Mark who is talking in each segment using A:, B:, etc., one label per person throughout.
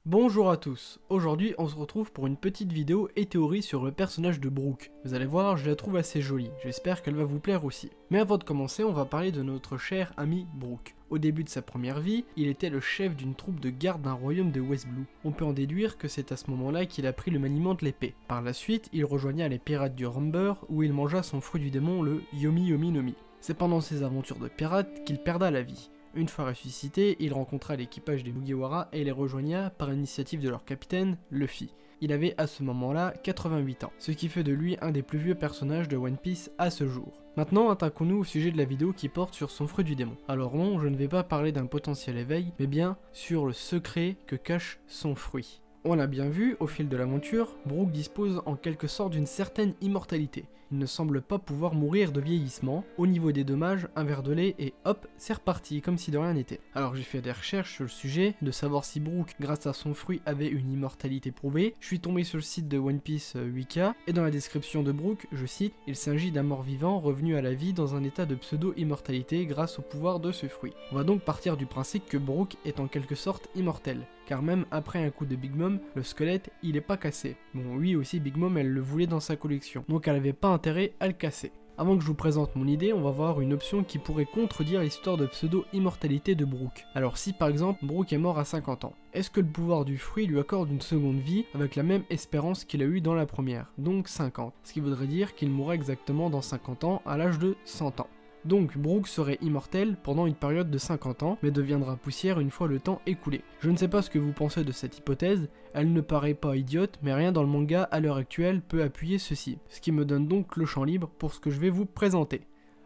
A: Bonjour à tous, aujourd'hui on se retrouve pour une petite vidéo et théorie sur le personnage de Brooke. Vous allez voir, je la trouve assez jolie, j'espère qu'elle va vous plaire aussi. Mais avant de commencer, on va parler de notre cher ami Brooke. Au début de sa première vie, il était le chef d'une troupe de garde d'un royaume de West Blue. On peut en déduire que c'est à ce moment-là qu'il a pris le maniement de l'épée. Par la suite, il rejoigna les pirates du Rumber où il mangea son fruit du démon, le Yomi Yomi Nomi. C'est pendant ses aventures de pirate qu'il perda la vie. Une fois ressuscité, il rencontra l'équipage des Mugiwara et les rejoigna par initiative de leur capitaine, Luffy. Il avait à ce moment-là 88 ans, ce qui fait de lui un des plus vieux personnages de One Piece à ce jour. Maintenant, attaquons-nous au sujet de la vidéo qui porte sur son fruit du démon. Alors non, je ne vais pas parler d'un potentiel éveil, mais bien sur le secret que cache son fruit. On l'a bien vu, au fil de l'aventure, Brooke dispose en quelque sorte d'une certaine immortalité. Il ne semble pas pouvoir mourir de vieillissement. Au niveau des dommages, un verre de lait et hop, c'est reparti, comme si de rien n'était. Alors j'ai fait des recherches sur le sujet, de savoir si Brooke, grâce à son fruit, avait une immortalité prouvée. Je suis tombé sur le site de One Piece 8K, et dans la description de Brooke, je cite, « Il s'agit d'un mort-vivant revenu à la vie dans un état de pseudo-immortalité grâce au pouvoir de ce fruit. » On va donc partir du principe que Brooke est en quelque sorte immortel. Car même après un coup de Big Mom, le squelette, il est pas cassé. Bon, oui aussi Big Mom, elle le voulait dans sa collection, donc elle avait pas intérêt à le casser. Avant que je vous présente mon idée, on va voir une option qui pourrait contredire l'histoire de pseudo-immortalité de Brooke. Alors si par exemple, Brooke est mort à 50 ans, est-ce que le pouvoir du fruit lui accorde une seconde vie avec la même espérance qu'il a eu dans la première, donc 50, ce qui voudrait dire qu'il mourra exactement dans 50 ans à l'âge de 100 ans. Donc Brooke serait immortel pendant une période de 50 ans, mais deviendra poussière une fois le temps écoulé. Je ne sais pas ce que vous pensez de cette hypothèse, elle ne paraît pas idiote, mais rien dans le manga à l'heure actuelle peut appuyer ceci, ce qui me donne donc le champ libre pour ce que je vais vous présenter.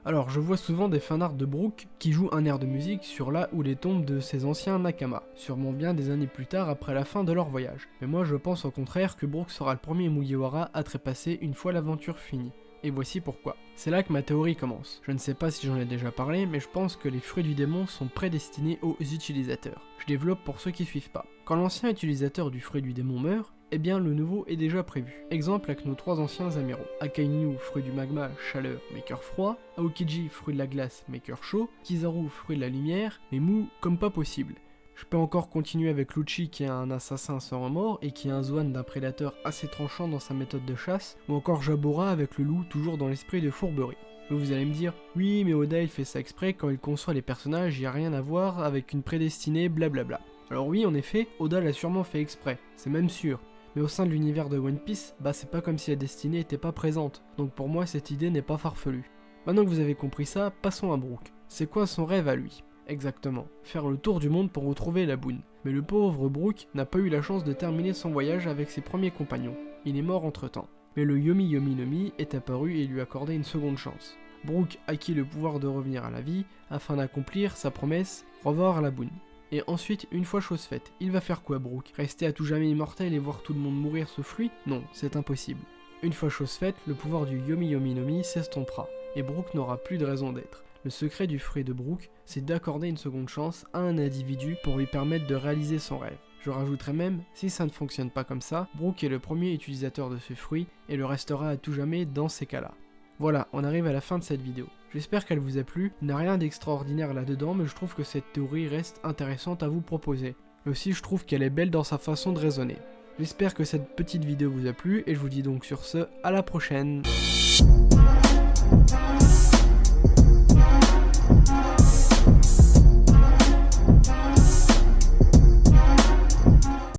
A: Alors je vois souvent des fanarts de Brooke qui jouent un air de musique sur là où les tombes de ses anciens Nakama, sûrement bien des années plus tard après la fin de leur voyage. Mais moi je pense au contraire que Brooke sera le premier Mugiwara à trépasser une fois l'aventure finie. Et voici pourquoi. C'est là que ma théorie commence. Je ne sais pas si j'en ai déjà parlé, mais je pense que les fruits du démon sont prédestinés aux utilisateurs. Je développe pour ceux qui suivent pas. Quand l'ancien utilisateur du fruit du démon meurt, eh bien le nouveau est déjà prévu. Exemple avec nos trois anciens amiraux. Akainu, fruit du magma, chaleur, maker froid. Aokiji, fruit de la glace, maker chaud. Kizaru, fruit de la lumière, mais mou comme pas possible. Je peux encore continuer avec Lucci qui est un assassin sans remords et qui est un Zoan d'un prédateur assez tranchant dans sa méthode de chasse, ou encore Jabora avec le loup toujours dans l'esprit de fourberie. Vous allez me dire, oui mais Oda il fait ça exprès quand il conçoit les personnages, il n'y a rien à voir avec une prédestinée blablabla. Alors oui en effet, Oda l'a sûrement fait exprès, c'est même sûr. Mais au sein de l'univers de One Piece, bah c'est pas comme si la destinée était pas présente, donc pour moi cette idée n'est pas farfelue. Maintenant que vous avez compris ça, passons à Brooke. C'est quoi son rêve à lui ? Exactement, faire le tour du monde pour retrouver la boune. Mais le pauvre Brooke n'a pas eu la chance de terminer son voyage avec ses premiers compagnons. Il est mort entre temps. Mais le Yomi Yomi Nomi est apparu et lui accordait une seconde chance. Brooke acquit le pouvoir de revenir à la vie afin d'accomplir sa promesse, revoir la boune. Et ensuite, une fois chose faite, il va faire quoi Brooke ? Rester à tout jamais immortel et voir tout le monde mourir sous fruit ? Non, c'est impossible. Une fois chose faite, le pouvoir du Yomi Yomi Nomi s'estompera, et Brooke n'aura plus de raison d'être. Le secret du fruit de Brooke, c'est d'accorder une seconde chance à un individu pour lui permettre de réaliser son rêve. Je rajouterai même, si ça ne fonctionne pas comme ça, Brooke est le premier utilisateur de ce fruit et le restera à tout jamais dans ces cas-là. Voilà, on arrive à la fin de cette vidéo. J'espère qu'elle vous a plu, il n'y a rien d'extraordinaire là-dedans, mais je trouve que cette théorie reste intéressante à vous proposer. Et aussi, je trouve qu'elle est belle dans sa façon de raisonner. J'espère que cette petite vidéo vous a plu, et je vous dis donc sur ce, à la prochaine.